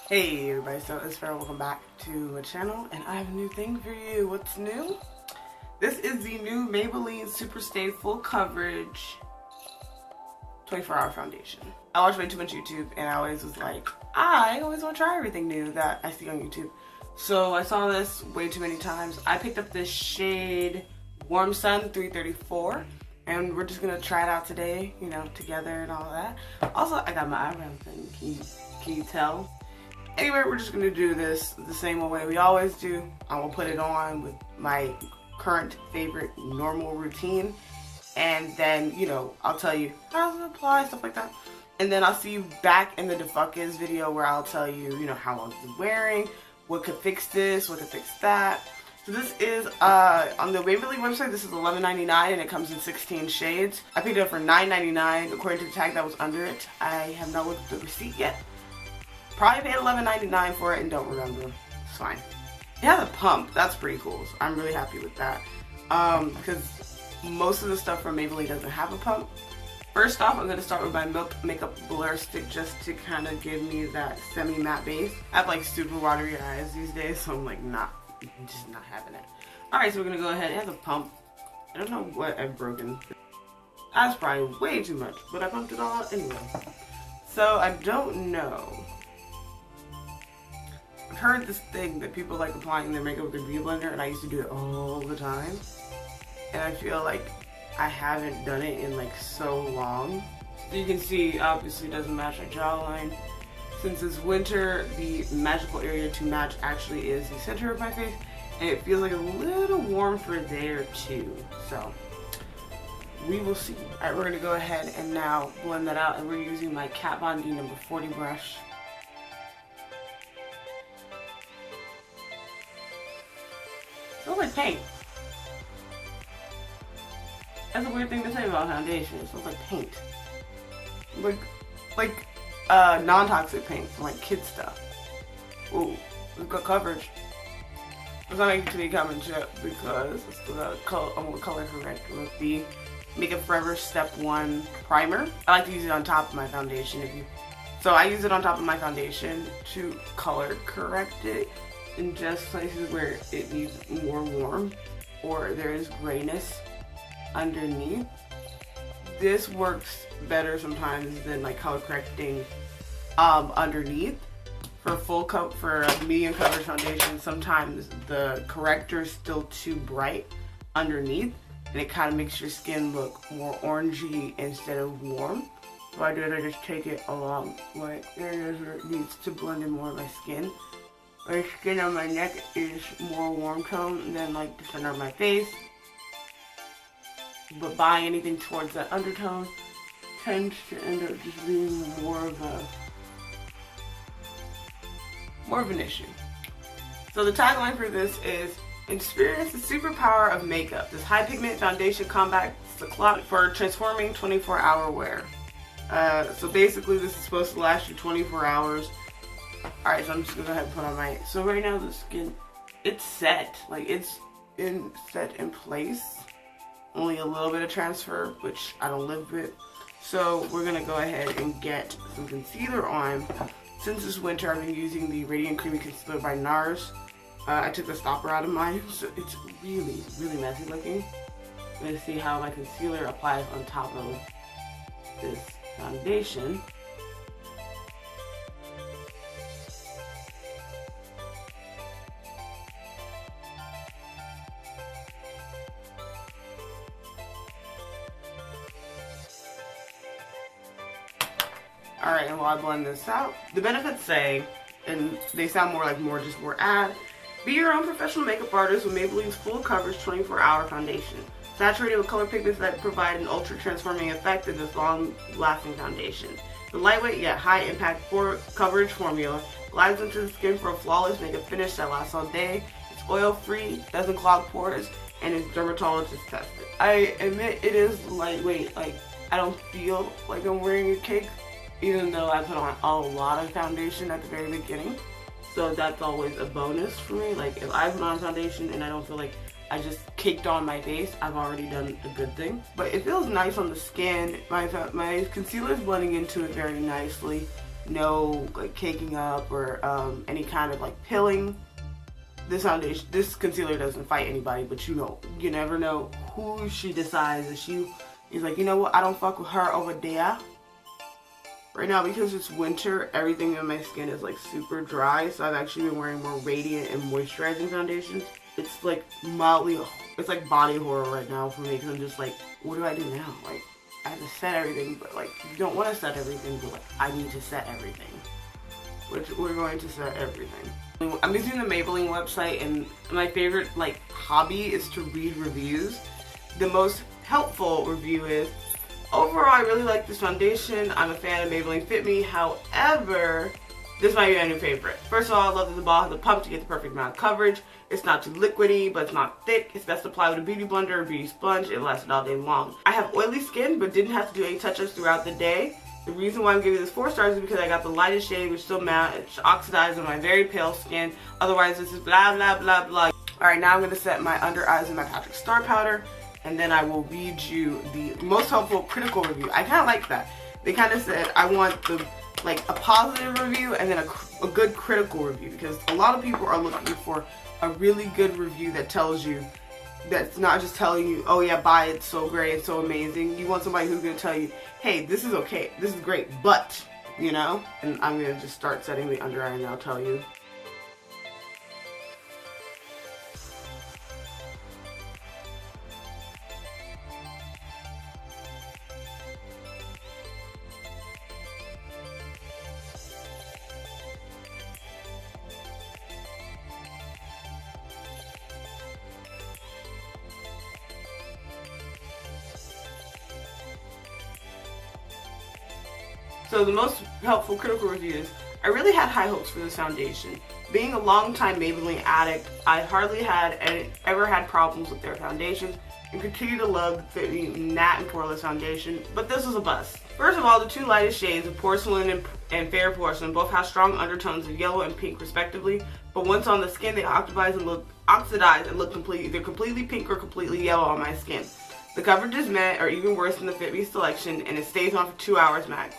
Hey everybody, so it's SoIt'sSparrow. Welcome back to my channel, and I have a new thing for you. What's new? This is the new Maybelline SuperStay Full Coverage 24-hour foundation. I watch way too much YouTube, and I always was like, I always want to try everything new that I see on YouTube. So I saw this way too many times. I picked up this shade Warm Sun 334, and we're just gonna try it out today, you know, together and all that. Also, I got my eyebrows done. Can you tell? Anyway, we're just gonna do this the same way we always do. I will put it on with my current favorite normal routine, and then, you know, I'll tell you how to apply, stuff like that. And then I'll see you back in the Defuckers video where I'll tell you, you know, how long it's wearing, what could fix this, what could fix that. So this is, on the Maybelline website, this is $11.99 and it comes in 16 shades. I picked it up for $9.99 according to the tag that was under it. I have not looked at the receipt yet. Probably paid $11.99 for it and don't remember. It's fine. It has a pump. That's pretty cool. So I'm really happy with that. Because most of the stuff from Maybelline doesn't have a pump. First off, I'm going to start with my Milk Makeup Blur Stick just to kind of give me that semi-matte base. I have like super watery eyes these days, so I'm like just not having it. Alright, so we're going to go ahead. It has a pump. I don't know what I've broken. That's probably way too much, but I pumped it all anyway. So I don't know. I've heard this thing that people like applying their makeup with their beauty blender, and I used to do it all the time. And I feel like I haven't done it in like so long. So you can see, obviously it doesn't match my jawline. Since it's winter, the magical area to match actually is the center of my face, and it feels like a little warm for there too. So we will see. Alright, we're gonna go ahead and now blend that out, and we're using my Kat Von D number 40 brush. It smells like paint. That's a weird thing to say about foundation. It smells like paint. Like non-toxic paint from like kid stuff. Ooh, we've got coverage. It's not making too many comments yet because I still got I'm gonna color correct with the Makeup Forever Step 1 primer. I like to use it on top of my foundation. So I use it on top of my foundation to color correct it in just places where it needs more warm or there is grayness underneath. This works better sometimes than like color correcting underneath. For a medium coverage foundation, sometimes the corrector is still too bright underneath and it kind of makes your skin look more orangey instead of warm. So I do it, I just take it along my areas where it needs to blend in more of my skin. My skin on my neck is more warm tone than like the center of my face. But buying anything towards that undertone tends to end up just being more of an issue. So the tagline for this is, experience the superpower of makeup. This high pigment foundation combats the clot for transforming 24-hour wear. So basically this is supposed to last you 24 hours. Alright, so I'm just gonna go ahead and put on my, so right now the skin, it's set, like it's set in place. Only a little bit of transfer, which I don't live with. So we're gonna go ahead and get some concealer on. Since it's winter, I've been using the Radiant Creamy Concealer by NARS. I took the stopper out of mine, so it's really, really messy looking. I'm gonna see how my concealer applies on top of this foundation. Alright, and while I blend this out, the benefits say, and they sound more like more ad, be your own professional makeup artist with Maybelline's full coverage 24-hour foundation. Saturated with color pigments that provide an ultra transforming effect in this long-lasting foundation. The lightweight yet high-impact coverage formula glides into the skin for a flawless makeup finish that lasts all day. It's oil-free, doesn't clog pores, and is dermatologist tested. I admit it is lightweight. Like, I don't feel like I'm wearing a cake, even though I put on a lot of foundation at the very beginning. So that's always a bonus for me. Like, if I put on foundation and I don't feel like I just caked on my face, I've already done a good thing. But it feels nice on the skin. My concealer is blending into it very nicely. no like caking up or any kind of like pilling. This concealer doesn't fight anybody, but you know, you never know who she decides. If she's like, you know what, I don't fuck with her over there. Right now, because it's winter, everything in my skin is like super dry, so I've actually been wearing more radiant and moisturizing foundations. It's like mildly, it's like body horror right now for me, because I'm just like, what do I do now? Like, I have to set everything, but like, you don't want to set everything, but like, I need to set everything. Which we're going to set everything. I'm using the Maybelline website, and my favorite like hobby is to read reviews. The most helpful review is, overall, I really like this foundation. I'm a fan of Maybelline Fit Me. However, this might be my new favorite. First of all, I love that the ball has a pump to get the perfect amount of coverage. It's not too liquidy, but it's not thick. It's best applied with a beauty blender or beauty sponge. It lasted all day long. I have oily skin, but didn't have to do any touch-ups throughout the day. The reason why I'm giving this 4 stars is because I got the lightest shade, which still oxidized on my very pale skin. Otherwise, this is blah, blah, blah, blah. Alright, now I'm going to set my under eyes in my Patrick Star powder. And then I will read you the most helpful critical review. I kind of like that. They kind of said, I want a positive review and then a good critical review, because a lot of people are looking for a really good review that tells you, that's not just telling you, oh yeah, buy it, it's so great, it's so amazing. You want somebody who's going to tell you, hey, this is okay, this is great, but, you know? And I'm going to just start setting the under eye and I'll tell you. So the most helpful critical reviews, I really had high hopes for this foundation. Being a long-time Maybelline addict, I hardly ever had problems with their foundations and continue to love the Fit Me matte and poreless foundation, but this was a bust. First of all, the 2 lightest shades of Porcelain and Fair Porcelain both have strong undertones of yellow and pink respectively, but once on the skin they oxidize and look completely pink or completely yellow on my skin. The coverage is met or even worse than the Fit Me selection, and it stays on for 2 hours max.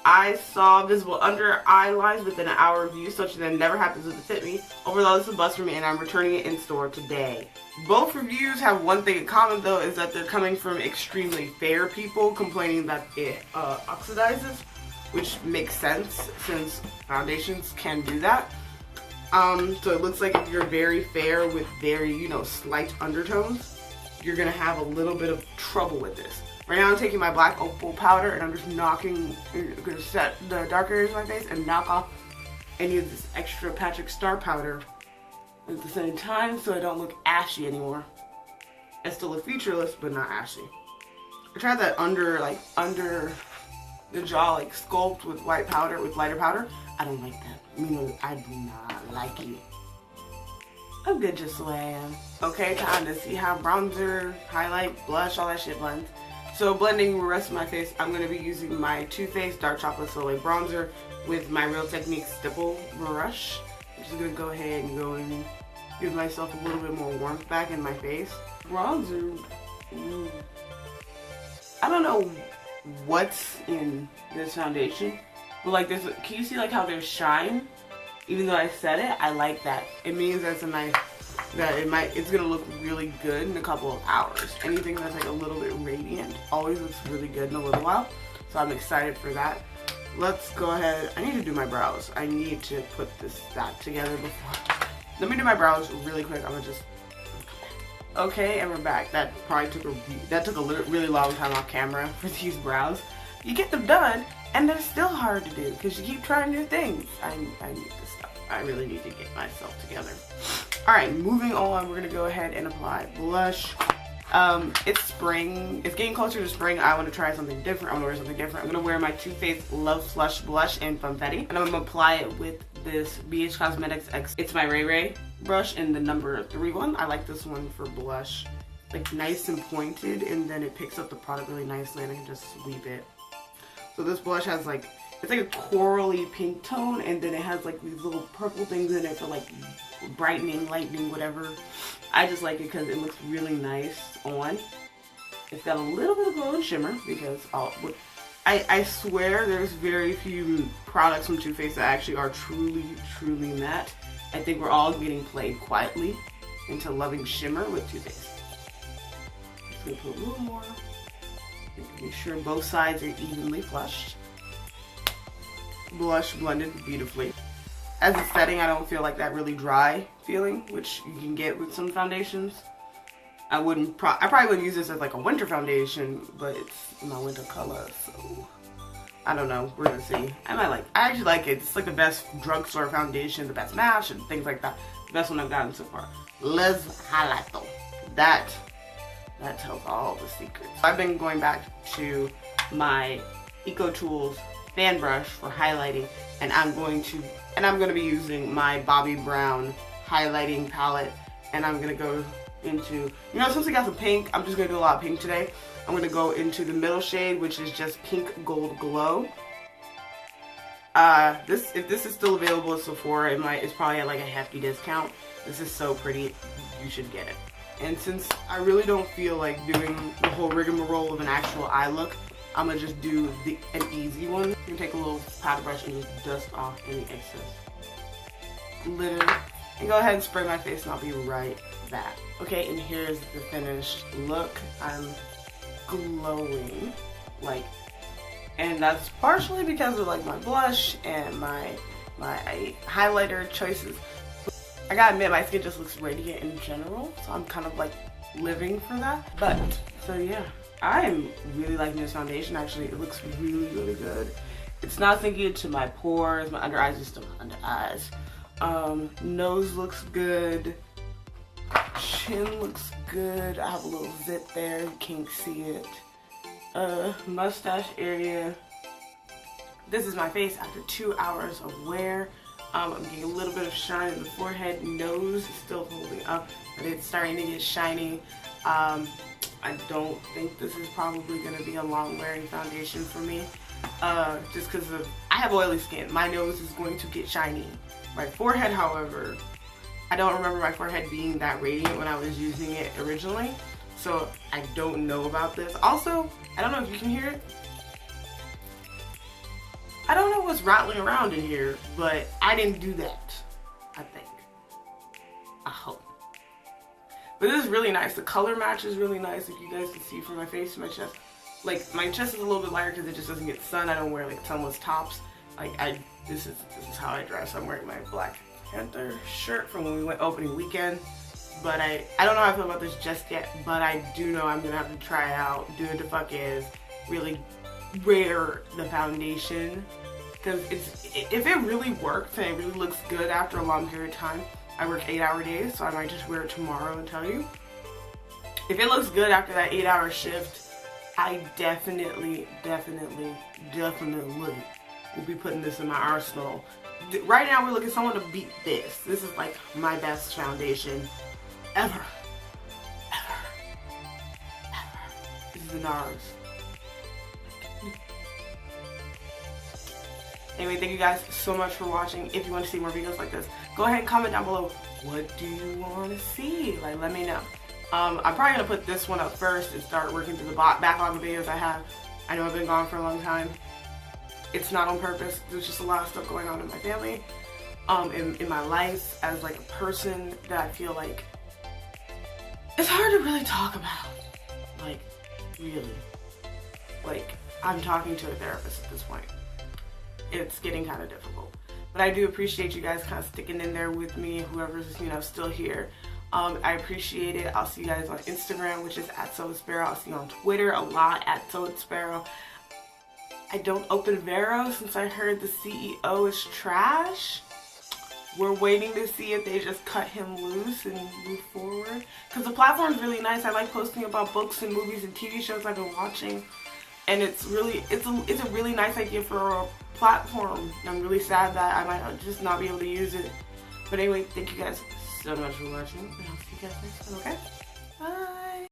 I saw visible under eye lines within an hour of use, such that never happens with the Fit Me. Overall, this is a bust for me, and I'm returning it in store today. Both reviews have one thing in common, though, is that they're coming from extremely fair people complaining that it oxidizes, which makes sense since foundations can do that. So it looks like if you're very fair with very, you know, slight undertones, you're gonna have a little bit of trouble with this. Right now I'm taking my black opal powder and I'm just gonna set the dark areas of my face and knock off any of this extra Patrick Star powder at the same time, so I don't look ashy anymore. I still look featureless, but not ashy. I tried that under the jaw like sculpt with white powder, with lighter powder. I don't like that. I do not like it. I'm good just the way I am. Okay, time to see how bronzer, highlight, blush, all that shit blends. So blending the rest of my face, I'm going to be using my Too Faced Dark Chocolate Soleil Bronzer with my Real Techniques Stipple brush. I'm just going to go ahead and go and give myself a little bit more warmth back in my face. Bronzer, I don't know what's in this foundation, but like this, can you see like how there's shine? Even though I said it, I like that. It means that's a nice, it's gonna look really good in a couple of hours. Anything that's like a little bit radiant always looks really good in a little while. So I'm excited for that. Let's go ahead. I need to do my brows. I need to put that together before. Let me do my brows really quick. I'm gonna just. Okay, and we're back. That probably took a really long time off camera for these brows. You get them done, and they're still hard to do because you keep trying new things. I need this stuff. I really need to get myself together. Alright, moving on, we're going to go ahead and apply blush. It's spring. It's getting closer to spring. I want to try something different. I want to wear something different. I'm going to wear my Too Faced Love Flush Blush in Funfetti. And I'm going to apply it with this BH Cosmetics X. It's my Ray Ray brush in the number 3 one. I like this one for blush. Like nice and pointed, and then it picks up the product really nicely and I can just sweep it. So this blush has like, it's like a corally pink tone, and then it has like these little purple things in it for like brightening, lightening, whatever. I just like it because it looks really nice on. It's got a little bit of glow and shimmer because I swear there's very few products from Too Faced that actually are truly matte. I think we're all getting played quietly into loving shimmer with Too Faced. Just gonna put a little more. Make sure both sides are evenly flushed. Blush blended beautifully. As a setting, I don't feel like that really dry feeling, which you can get with some foundations. I probably wouldn't use this as like a winter foundation, but it's my winter color, so I don't know. We're gonna see. I actually like it. It's like the best drugstore foundation, the best match, and things like that. The best one I've gotten so far. Les Highlighto. That tells all the secrets. I've been going back to my Eco Tools fan brush for highlighting, and I'm going to be using my Bobbi Brown highlighting palette, and I'm gonna go into, since we got some pink, I'm just gonna do a lot of pink today. I'm gonna go into the middle shade, which is just Pink Gold Glow. If this is still available at Sephora, it's probably at like a hefty discount. This is so pretty, you should get it. And since I really don't feel like doing the whole rigmarole of an actual eye look, I'm gonna just do an easy one. I'm gonna take a little powder brush and just dust off any excess glitter. And go ahead and spray my face, and I'll be right back. Okay, and here's the finished look. I'm glowing, and that's partially because of like my blush and my highlighter choices. I gotta admit, my skin just looks radiant in general, so I'm kind of like living for that. But so yeah, I am really liking this foundation. Actually, it looks really good. It's not sinking into my pores. My under eyes are still my under eyes. Nose looks good. Chin looks good. I have a little zit there. You can't see it. Mustache area. This is my face after 2 hours of wear. I'm getting a little bit of shine in the forehead. Nose is still holding up, but it's starting to get shiny. I don't think this is probably going to be a long wearing foundation for me. Just because I have oily skin. My nose is going to get shiny. My forehead, however, I don't remember my forehead being that radiant when I was using it originally. So I don't know about this. Also, I don't know if you can hear it. I don't know what's rattling around in here, but I didn't do that, I think. I hope. But this is really nice. The color match is really nice. If you guys can see from my face to my chest. Like, my chest is a little bit lighter because it just doesn't get sun. I don't wear like sunless tops. Like, this is how I dress. I'm wearing my Black Panther shirt from when we went opening weekend. But I don't know how I feel about this just yet, but I do know I'm gonna have to try it out, do what the fuck is, really wear the foundation. Because if it really works and it really looks good after a long period of time, I work 8-hour days, so I might just wear it tomorrow and tell you. If it looks good after that 8-hour shift, I definitely will be putting this in my arsenal. Right now we're looking for someone to beat this. This is like my best foundation ever. This is NARS. Anyway, thank you guys so much for watching. If you want to see more videos like this, go ahead and comment down below. What do you want to see? Like, let me know. I'm probably going to put this one up first and start working through the backlog of videos I have. I know I've been gone for a long time. It's not on purpose. There's just a lot of stuff going on in my family, in my life as like a person that I feel like it's hard to really talk about. Like, really. Like, I'm talking to a therapist at this point. It's getting kind of difficult. But I do appreciate you guys kind of sticking in there with me, whoever's, still here. I appreciate it. I'll see you guys on Instagram, which is @SoIt'sSparrow. I'll see you on Twitter a lot, @SoIt'sSparrow. I don't open Vero since I heard the CEO is trash. We're waiting to see if they just cut him loose and move forward. Because the platform's really nice. I like posting about books and movies and TV shows I've been watching. And it's a really nice idea for a platform. I'm really sad that I might just not be able to use it. But anyway, thank you guys so much for watching. And I'll see you guys next time, okay? Bye.